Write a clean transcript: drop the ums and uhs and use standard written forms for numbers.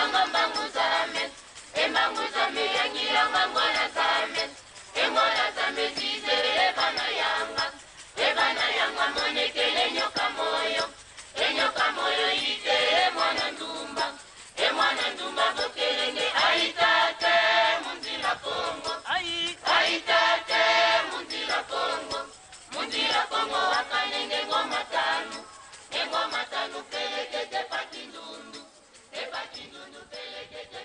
mbangu zame, mbangu zame yangi yanga ngwana zame, ngwana zame zize ebana yanga monekele nyoka moyo ite mwana ndumba bokelenge aitate mundila Kongo, aitate mundila Kongo wakanenge ngoma tanu pelekete pakindundu pelekete